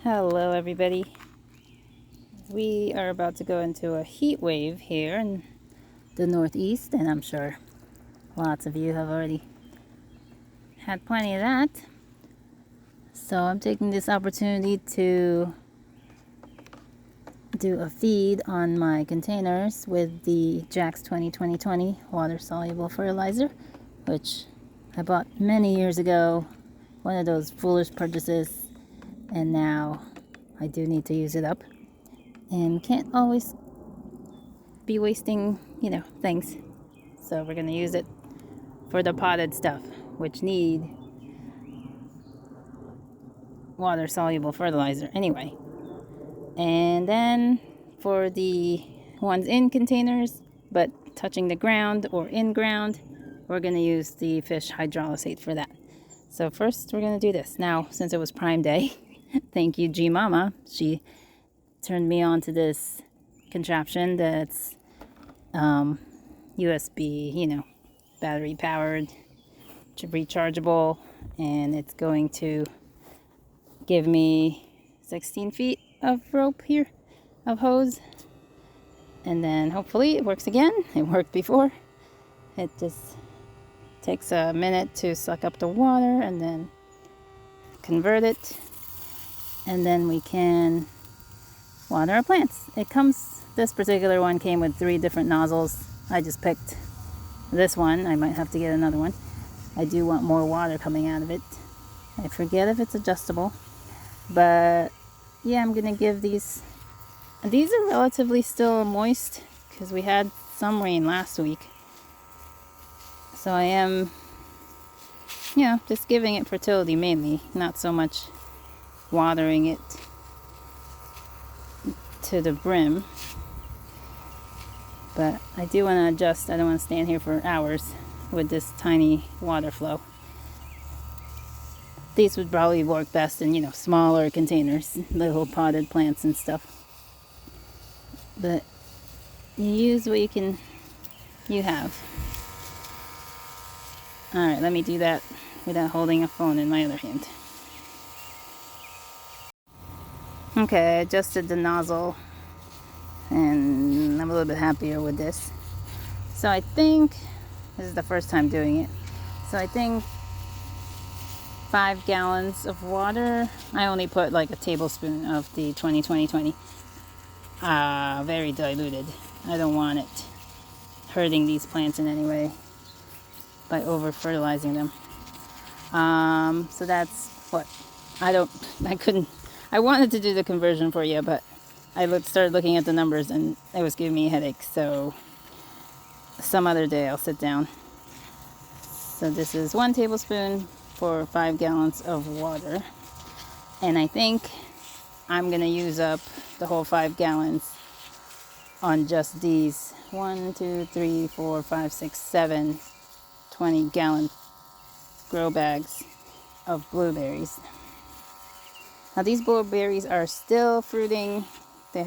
Hello everybody. We are about to go into a heat wave here in the Northeast, and I'm sure lots of you have already had plenty of that. So I'm taking this opportunity to do a feed on my containers with the Jax 2020 water soluble fertilizer, which I bought many years ago, one of those foolish purchases, and now I do need to use it up. And can't always be wasting, things. So we're going to use it for the potted stuff, which need water soluble fertilizer anyway. And then for the ones in containers but touching the ground or in ground, we're going to use the fish hydrolysate for that. So first we're going to do this. Now, since it was Prime Day, thank you G Mama. She turned me on to this contraption that's USB, battery powered, rechargeable, and it's going to give me 16 feet of rope here, of hose, and then hopefully it works again. It worked before. It just takes a minute to suck up the water and then convert it, and then we can water our plants. This particular one came with 3 different nozzles. I just picked this one. I might have to get another one. I do want more water coming out of it. I forget if it's adjustable, but yeah, I'm gonna give these are relatively still moist because we had some rain last week, so I am just giving it fertility mainly, not so much watering it to the brim. But I do want to adjust. I don't want to stand here for hours with this tiny water flow. These would probably work best in, smaller containers, little potted plants and stuff. But you use what you have. Alright, let me do that without holding a phone in my other hand. Okay, I adjusted the nozzle, and I'm a little bit happier with this. So I think this is the first time doing it. So I think 5 gallons of water. I only put like a tablespoon of the 2020. Very diluted. I don't want it hurting these plants in any way by over fertilizing them. So that's what I wanted to do the conversion for you, but I started looking at the numbers and it was giving me a headache. So some other day I'll sit down. So this is 1 tablespoon for 5 gallons of water. And I think I'm going to use up the whole 5 gallons on just these 1, 2, 3, 4, 5, 6, 7 20-gallon grow bags of blueberries. Now these blueberries are still fruiting. They're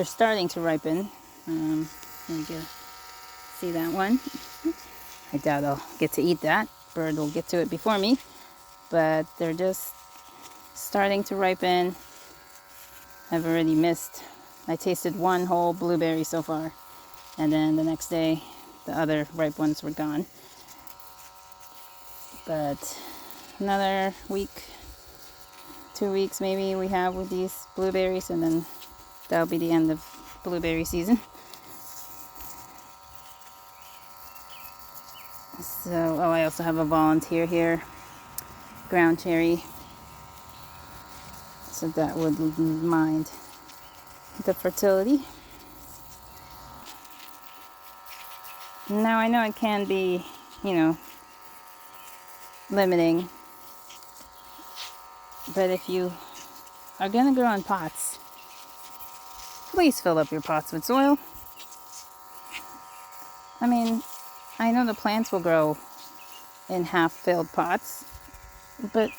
starting to ripen. You can see that one. I doubt I'll get to eat that. Bird will get to it before me. But they're just starting to ripen. I've already I tasted 1 whole blueberry so far. And then the next day, the other ripe ones were gone. But another week, 2 weeks maybe we have with these blueberries, and then that'll be the end of blueberry season. So, I also have a volunteer here, ground cherry, so that would mind the fertility. Now I know it can be, limiting, but if you are going to grow in pots, please fill up your pots with soil. I mean, I know the plants will grow in half-filled pots, but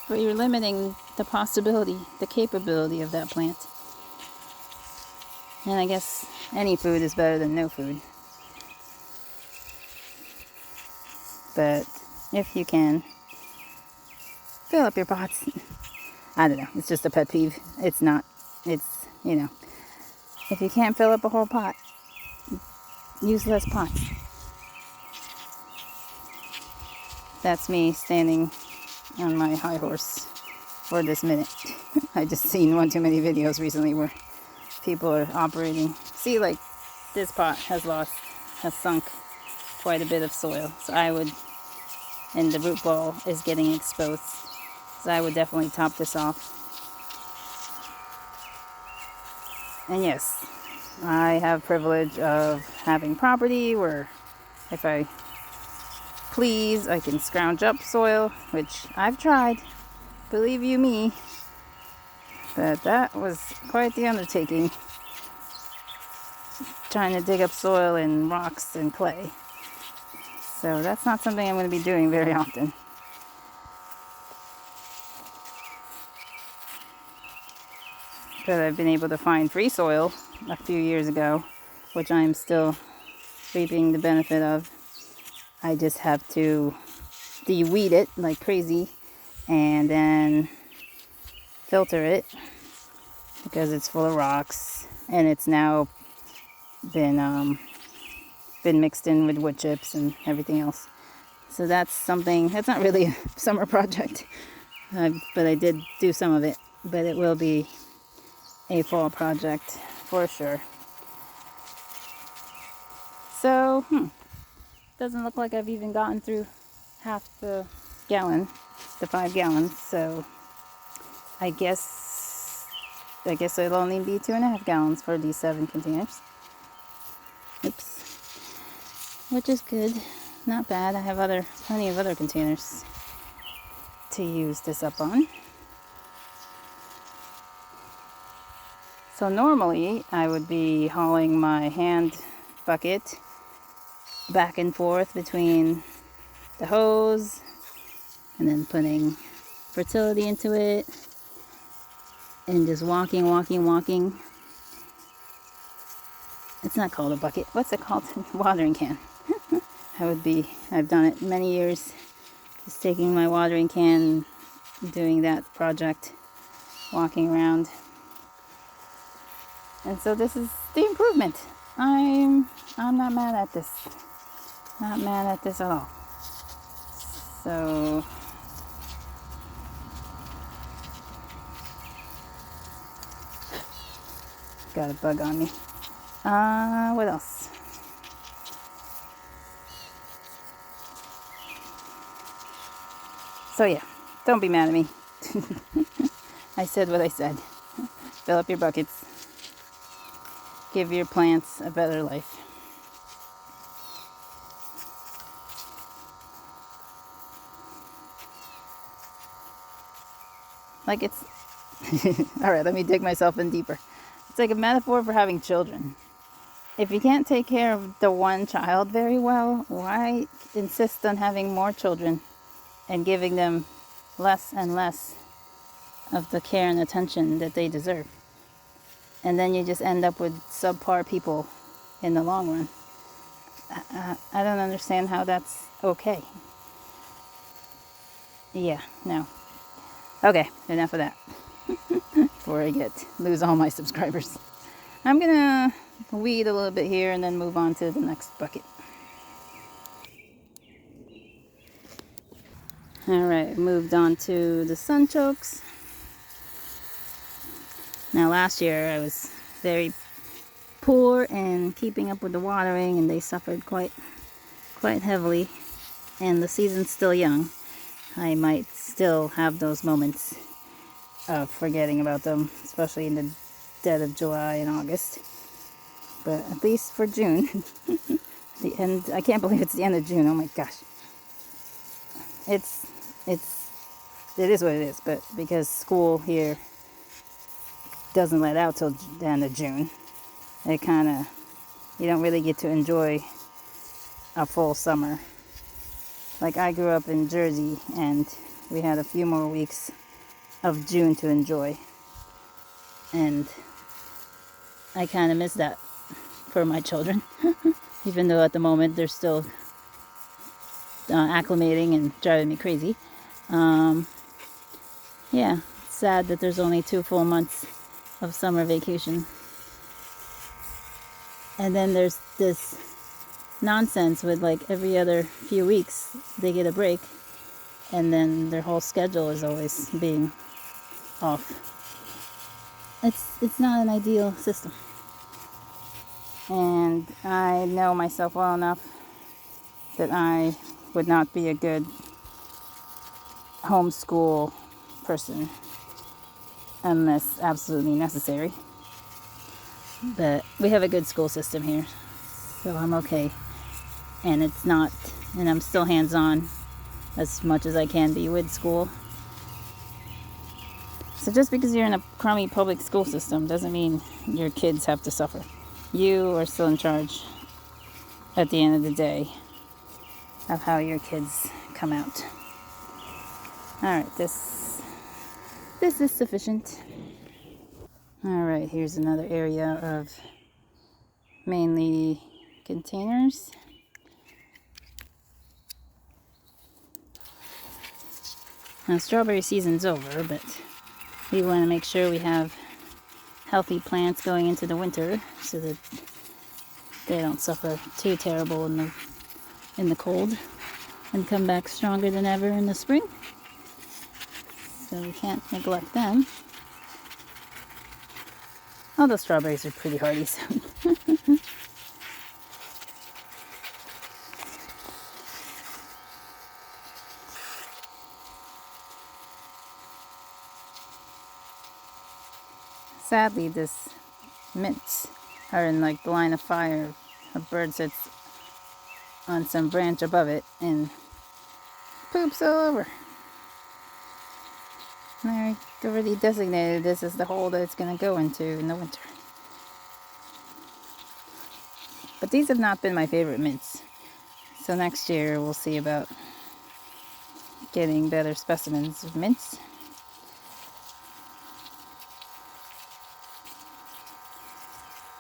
you're limiting the possibility, the capability of that plant. And I guess any food is better than no food. But if you can, fill up your pots. I don't know. It's just a pet peeve. It's not, it's, you know, if you can't fill up a whole pot, use less pots. That's me standing on my high horse for this minute. I just seen one too many videos recently where people are operating. See, like this pot has sunk quite a bit of soil. So I would, and the root ball is getting exposed. So I would definitely top this off. And yes, I have privilege of having property where if I please, I can scrounge up soil, which I've tried, believe you me, but that was quite the undertaking, trying to dig up soil and rocks and clay. So that's not something I'm going to be doing very often. But I've been able to find free soil a few years ago, which I'm still reaping the benefit of. I just have to de-weed it like crazy and then filter it because it's full of rocks, and it's now been mixed in with wood chips and everything else. So that's something, that's not really a summer project, but I did do some of it, but it will be a fall project for sure. So, doesn't look like I've even gotten through half the gallon, the 5 gallons. So I guess it'll only be 2.5 gallons for these 7 containers. Oops, which is good, not bad. I have plenty of other containers to use this up on. So normally I would be hauling my hand bucket back and forth between the hose and then putting fertility into it and just walking. It's not called a bucket. What's it called? Watering can. I've done it many years. Just taking my watering can, doing that project, walking around. And so this is the improvement. I'm not mad at this. Not mad at this at all. So got a bug on me. What else? So yeah, don't be mad at me. I said what I said. Fill up your buckets. Give your plants a better life. Like it's all right, let me dig myself in deeper. It's like a metaphor for having children. If you can't take care of the one child very well, why insist on having more children and giving them less and less of the care and attention that they deserve? And then you just end up with subpar people in the long run. I don't understand how that's okay. Yeah, no. Okay, enough of that. Before I lose all my subscribers. I'm gonna weed a little bit here and then move on to the next bucket. Alright, moved on to the sunchokes. Now last year I was very poor in keeping up with the watering, and they suffered quite heavily, and the season's still young. I might still have those moments of forgetting about them, especially in the dead of July and August. But at least for June, the end, I can't believe it's the end of June. Oh my gosh. It is what it is, but because school here doesn't let out till the end of June, you don't really get to enjoy a full summer. Like I grew up in Jersey and we had a few more weeks of June to enjoy, and I kind of miss that for my children. Even though at the moment they're still acclimating and driving me crazy. Yeah, sad that there's only 2 full months of summer vacation. And then there's this nonsense with like every other few weeks they get a break, and then their whole schedule is always being off. It's not an ideal system. And I know myself well enough that I would not be a good homeschool person unless absolutely necessary. But we have a good school system here, so I'm okay. And I'm still hands-on as much as I can be with school. So just because you're in a crummy public school system doesn't mean your kids have to suffer. You are still in charge at the end of the day of how your kids come out. Alright, this is sufficient. Alright, here's another area of mainly containers. Now, strawberry season's over, but we want to make sure we have healthy plants going into the winter so that they don't suffer too terrible in the cold and come back stronger than ever in the spring. So we can't neglect them. Although strawberries are pretty hardy, so. Sadly, this mints are in like the line of fire. A bird sits on some branch above it and poops all over. I already designated this as the hole that it's going to go into in the winter. But these have not been my favorite mints. So next year we'll see about getting better specimens of mints.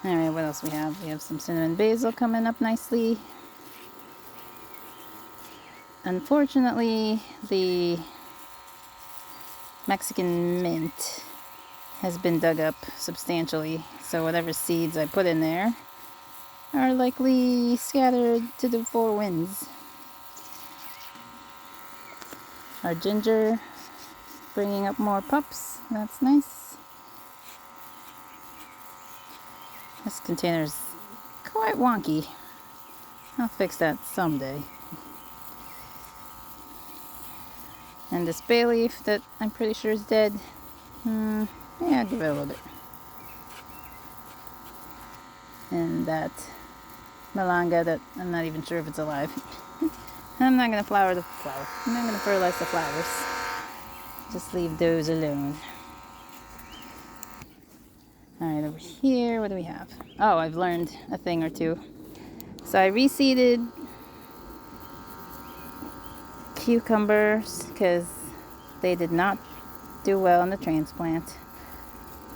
Alright, what else we have? We have some cinnamon basil coming up nicely. Unfortunately, the Mexican mint has been dug up substantially, so whatever seeds I put in there are likely scattered to the 4 winds. Our ginger bringing up more pups. That's nice. This container's quite wonky. I'll fix that someday. And this bay leaf that I'm pretty sure is dead. Yeah, I'll give it a little bit. And that malanga that I'm not even sure if it's alive. I'm not going to flower the flower. I'm not going to fertilize the flowers. Just leave those alone. Alright, over here, what do we have? Oh, I've learned a thing or two. So I reseeded cucumbers because they did not do well in the transplant.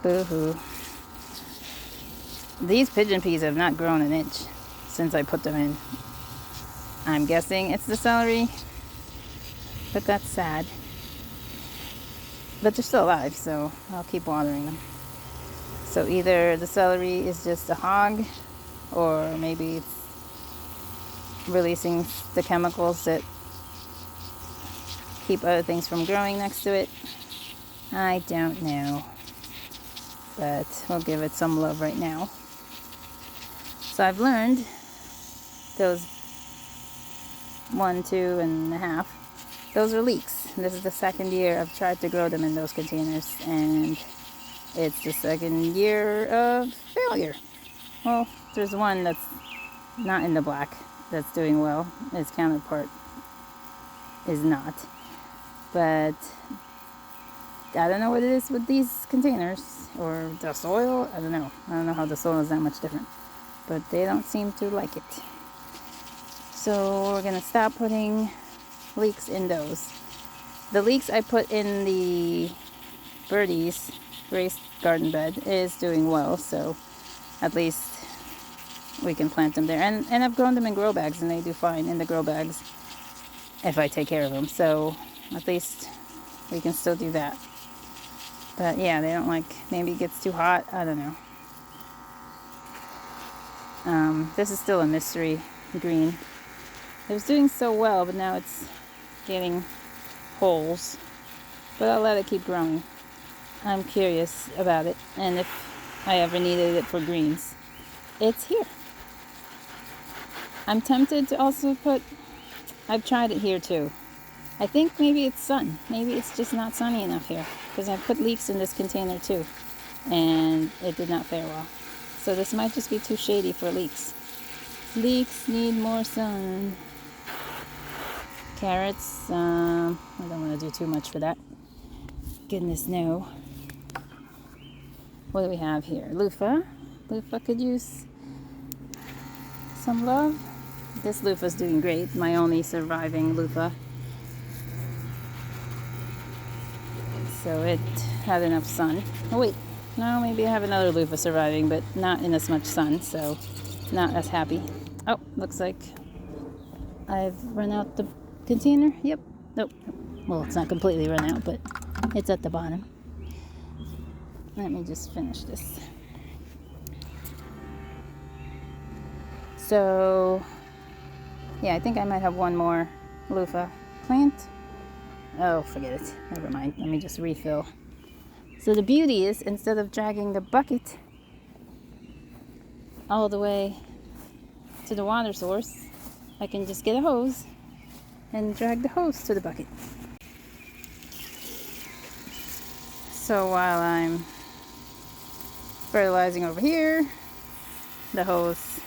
Boo-hoo. These pigeon peas have not grown an inch since I put them in. I'm guessing it's the celery, but that's sad. But they're still alive, so I'll keep watering them. So either the celery is just a hog, or maybe it's releasing the chemicals that keep other things from growing next to it. I don't know, but we'll give it some love right now. So I've learned those 1, 2.5, those are leeks. This is the second year I've tried to grow them in those containers, and it's the second year of failure. Well, there's one that's not in the black that's doing well. Its counterpart is not. But I don't know what it is with these containers, or the soil. I don't know. I don't know how the soil is that much different. But they don't seem to like it. So we're going to stop putting leeks in those. The leeks I put in the birdies raised garden bed is doing well, so at least we can plant them there. And I've grown them in grow bags, and they do fine in the grow bags if I take care of them. So at least we can still do that. But yeah, they don't like, maybe it gets too hot. I don't know. This is still a mystery green. It was doing so well, but now it's getting holes. But I'll let it keep growing. I'm curious about it, and if I ever needed it for greens, it's here. I'm tempted to also put, I've tried it here too. I think maybe it's sun. Maybe it's just not sunny enough here, because I put leeks in this container too, and it did not fare well. So this might just be too shady for leeks. Leeks need more sun. Carrots, I don't want to do too much for that. Goodness no. What do we have here? Loofah. Loofah could use some love. This loofah's doing great. My only surviving loofah. So it had enough sun. Oh wait, no, maybe I have another loofah surviving, but not in as much sun, so not as happy. Oh, looks like I've run out the container. Yep. Nope. Well, it's not completely run out, but it's at the bottom. Let me just finish this. So, yeah, I think I might have one more loofah plant. Oh, forget it. Never mind. Let me just refill. So the beauty is, instead of dragging the bucket all the way to the water source, I can just get a hose and drag the hose to the bucket. So while I'm fertilizing over here, the hose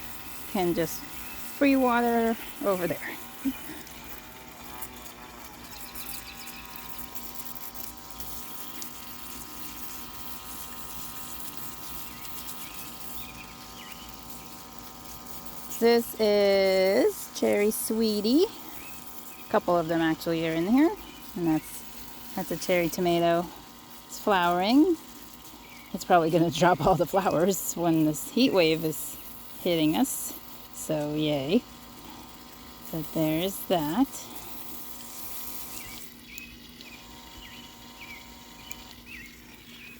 can just free water over there. This is Cherry Sweetie. A couple of them actually are in here, and that's a cherry tomato. It's flowering. It's probably going to drop all the flowers when this heat wave is hitting us. So yay. So there's that.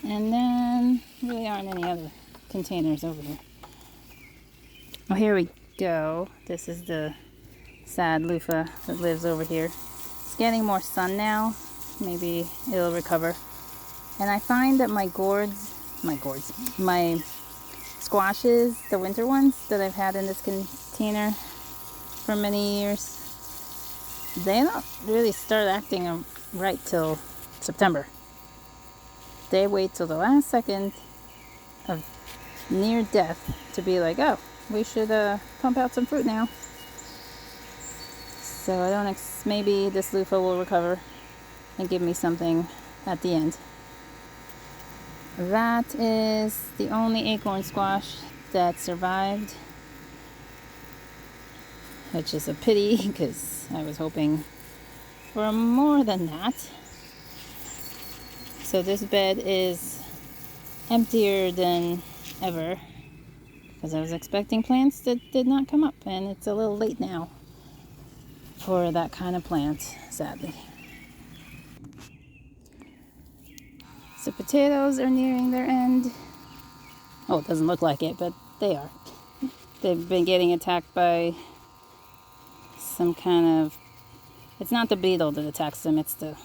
And then really aren't any other containers over here. Oh, here we go. This is the sad loofah that lives over here. It's getting more sun now. Maybe it'll recover. And I find that my squashes, the winter ones that I've had in this container for many years, they don't really start acting right till September. They wait till the last second of near death to be like, oh, we should pump out some fruit now. So I don't maybe this loofah will recover and give me something at the end. That is the only acorn squash that survived, which is a pity because I was hoping for more than that. So this bed is emptier than ever because I was expecting plants that did not come up, and it's a little late now for that kind of plant, sadly. So potatoes are nearing their end. Oh, it doesn't look like it, but they are. They've been getting attacked by some kind of, it's not the beetle that attacks them, it's the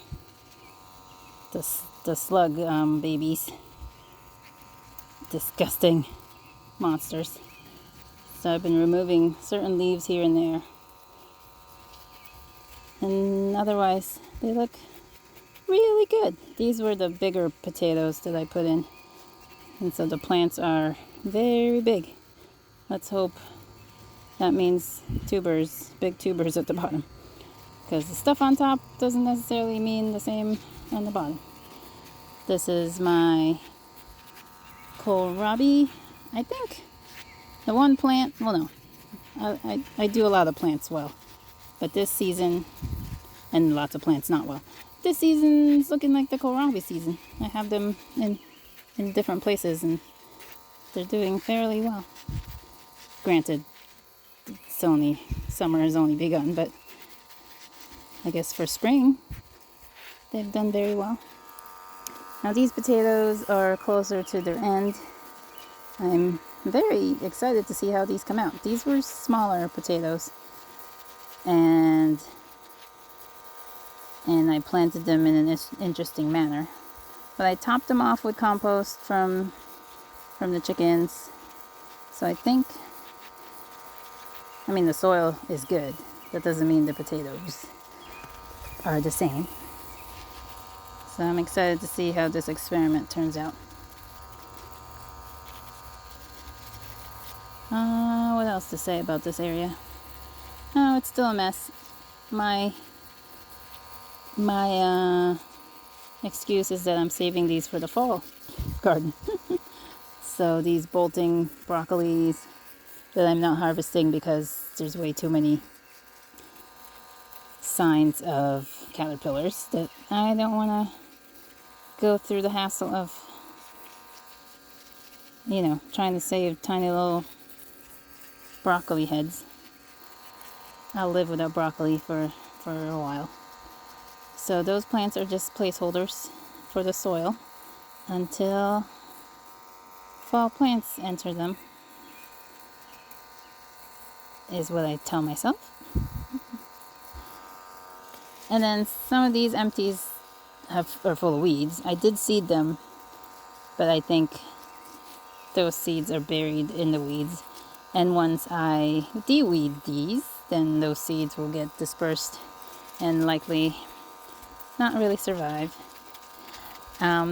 slug babies. Disgusting monsters. So I've been removing certain leaves here and there. And otherwise, they look really good. These were the bigger potatoes that I put in. And so the plants are very big. Let's hope that means tubers, big tubers at the bottom. Because the stuff on top doesn't necessarily mean the same on the bottom. This is my kohlrabi, I think. The one plant, well no, I do a lot of plants well. But this season, and lots of plants not well. This season's looking like the kohlrabi season. I have them in different places and they're doing fairly well. Granted, summer has only begun, but I guess for spring, they've done very well. Now these potatoes are closer to their end. I'm very excited to see how these come out. These were smaller potatoes, and I planted them in an interesting manner. But I topped them off with compost from the chickens. So I think, the soil is good. That doesn't mean the potatoes are the same. So I'm excited to see how this experiment turns out. What else to say about this area? Oh, it's still a mess. My excuse is that I'm saving these for the fall garden. So these bolting broccolis that I'm not harvesting because there's way too many signs of caterpillars that I don't want to go through the hassle of, trying to save tiny little broccoli heads. I'll live without broccoli for a while. So those plants are just placeholders for the soil until fall plants enter them, is what I tell myself. And then some of these empties are full of weeds. I did seed them, but I think those seeds are buried in the weeds. And once I de-weed these, then those seeds will get dispersed and likely not really survive.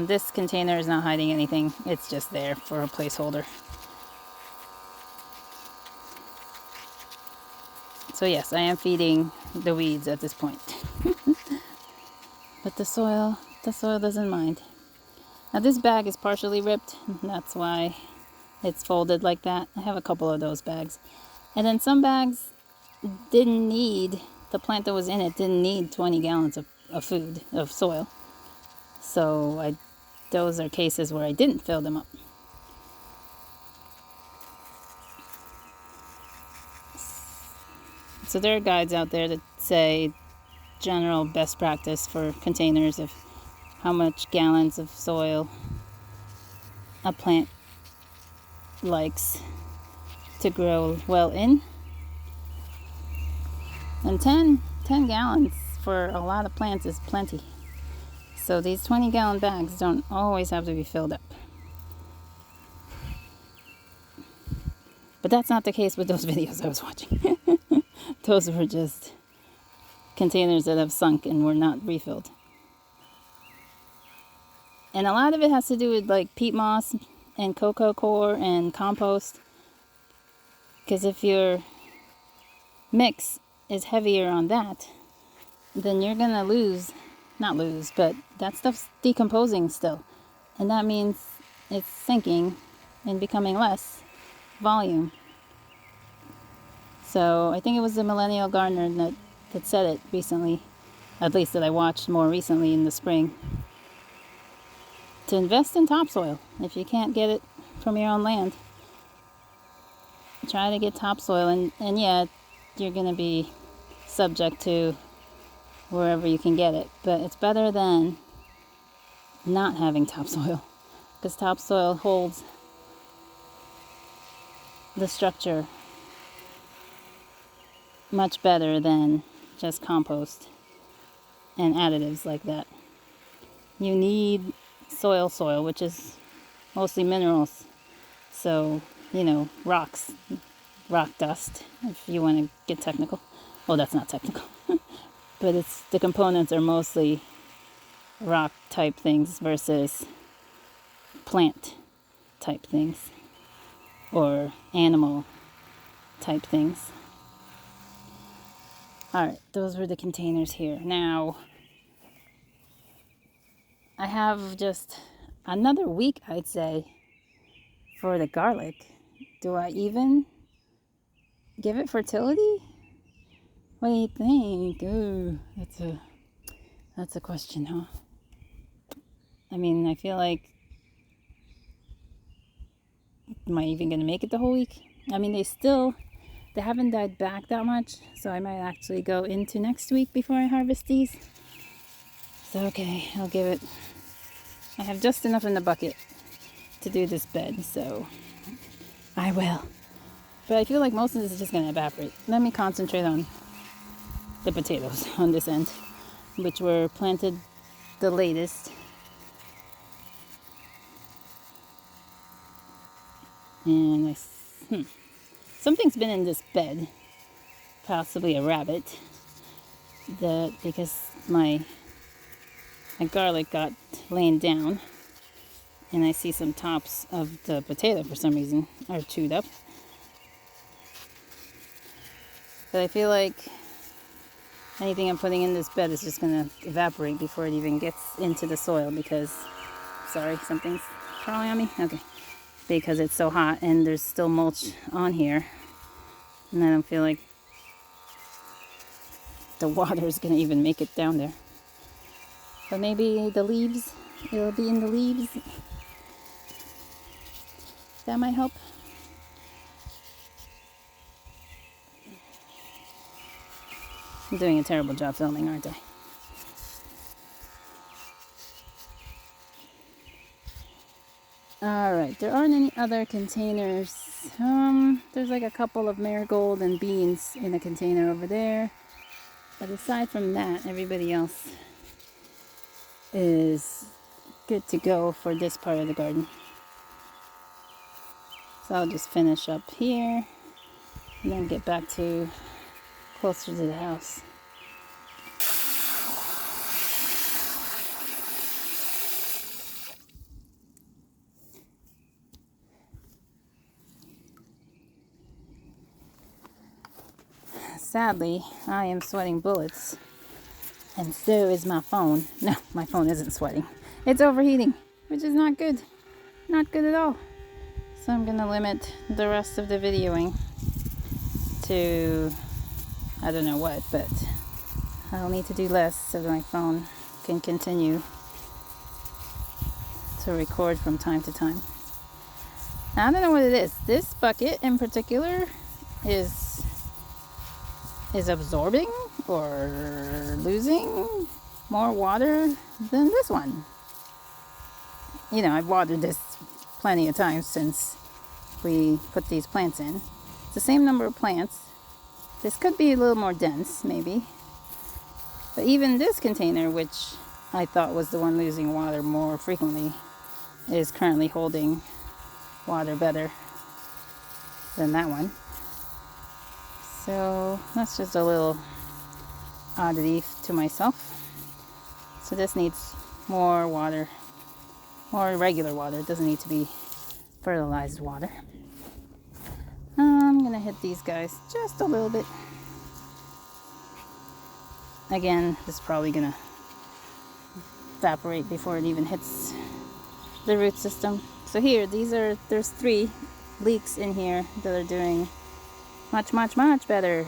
This container is not hiding anything. It's just there for a placeholder. So yes, I am feeding the weeds at this point. But the soil doesn't mind. Now this bag is partially ripped. That's why it's folded like that. I have a couple of those bags. And then some bags didn't need, the plant that was in it didn't need 20 gallons of food, of soil. So those are cases where I didn't fill them up. So there are guides out there that say general best practice for containers of how much gallons of soil a plant likes to grow well in. And 10 gallons for a lot of plants is plenty. So these 20-gallon bags don't always have to be filled up. But that's not the case with those videos I was watching. Those were just containers that have sunk and were not refilled. And a lot of it has to do with like peat moss and cocoa coir and compost. Because if your mix is heavier on that, then you're going to not lose, but that stuff's decomposing still. And that means it's sinking and becoming less volume. So I think it was the Millennial Gardener that said it recently, at least that I watched more recently in the spring, to invest in topsoil. If you can't get it from your own land, try to get topsoil. And yeah, you're going to be subject to wherever you can get it. But it's better than not having topsoil, because topsoil holds the structure much better than just compost and additives like that. You need soil, which is mostly minerals. So, rocks, rock dust, if you want to get technical. Well, that's not technical. But the components are mostly rock type things versus plant type things or animal type things. Alright, those were the containers here. Now, I have just another week, I'd say, for the garlic. Do I even give it fertility? What do you think? Ooh, that's a question, huh? I feel like, am I even gonna make it the whole week? They haven't died back that much, so I might actually go into next week before I harvest these. So okay, I'll give it I have just enough in the bucket to do this bed, so I will. But I feel like most of this is just going to evaporate. Let me concentrate on the potatoes on this end, which were planted the latest. And something's been in this bed, possibly a rabbit, because my garlic got laying down, and I see some tops of the potato for some reason are chewed up. But I feel like anything I'm putting in this bed is just going to evaporate before it even gets into the soil because, sorry, something's crawling on me? Okay. Because it's so hot and there's still mulch on here. And I don't feel like the water is going to even make it down there. But maybe the leaves, it'll be in the leaves. That might help. I'm doing a terrible job filming, aren't I? Alright, there aren't any other containers. There's like a couple of marigold and beans in a container over there. But aside from that, everybody else is good to go for this part of the garden. So I'll just finish up here and then get back to closer to the house. Sadly, I am sweating bullets, and so is my phone. No, my phone isn't sweating. It's overheating, which is not good. Not good at all. So I'm going to limit the rest of the videoing to, I don't know what, but I'll need to do less so that my phone can continue to record from time to time. Now, I don't know what it is. This bucket in particular is absorbing or losing more water than this one. You know, I've watered this plenty of times since we put these plants in. It's the same number of plants. This could be a little more dense, maybe. But even this container, which I thought was the one losing water more frequently, is currently holding water better than that one. So that's just a little oddity to myself. So this needs more water, more regular water. It doesn't need to be fertilized water. I'm going to hit these guys just a little bit. Again, this is probably going to evaporate before it even hits the root system. So here, there's 3 leeks in here that are doing much, much, much better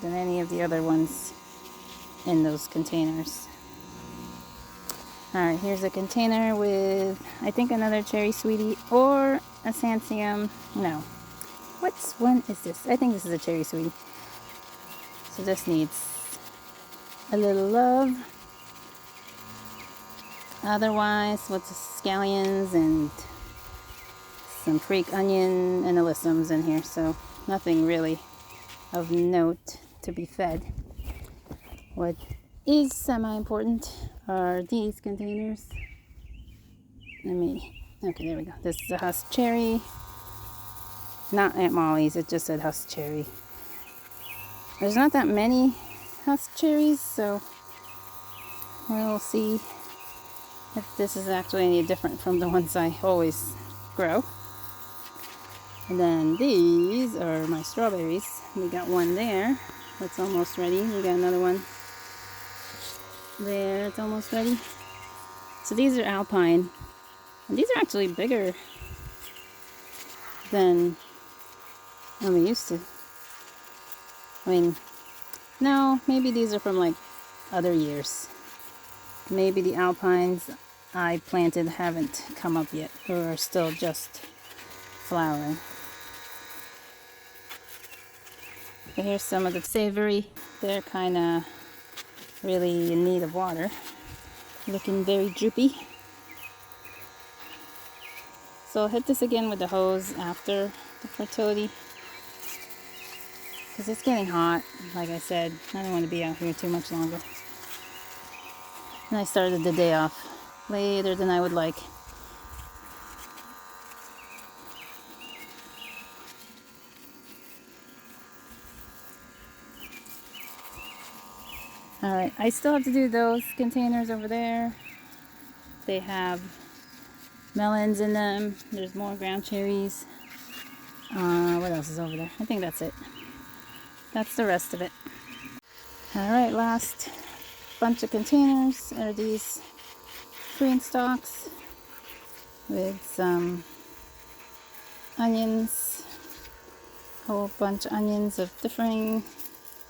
than any of the other ones in those containers. Alright, here's a container with, I think, another cherry sweetie or a Santiam. No. Which one is this? I think this is a cherry sweetie. So this needs a little love. Otherwise, with the scallions and some freak onion and alyssums in here, so nothing really of note to be fed. What is semi-important are these containers. Okay, there we go. This is a husk cherry. Not Aunt Molly's, it just said husk cherry. There's not that many husk cherries, so we'll see if this is actually any different from the ones I always grow. And then these are my strawberries. We got one there that's almost ready. We got another one there, it's almost ready. So these are alpine. And these are actually bigger than we used to. I mean, no, maybe these are from like other years. Maybe the alpines I planted haven't come up yet, or are still just flowering. But here's some of the savory. They're kind of really in need of water. Looking very droopy. So I'll hit this again with the hose after the fertility, because it's getting hot. Like I said, I don't want to be out here too much longer. And I started the day off later than I would like. Alright, I still have to do those containers over there. They have melons in them. There's more ground cherries. What else is over there? I think that's it. That's the rest of it. Alright, last bunch of containers are these green stalks with some onions, a whole bunch of onions of differing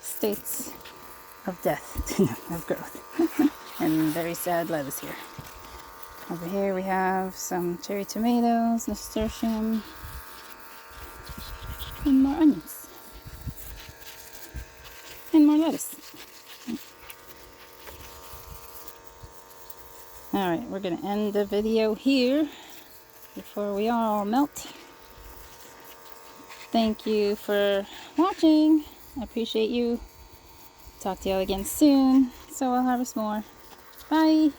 states of death, of growth, and very sad lettuce here. Over here we have some cherry tomatoes, nasturtium, and more onions, and more lettuce. Alright, we're going to end the video here before we all melt. Thank you for watching. I appreciate you. Talk to y'all again soon, so I'll harvest more. Bye!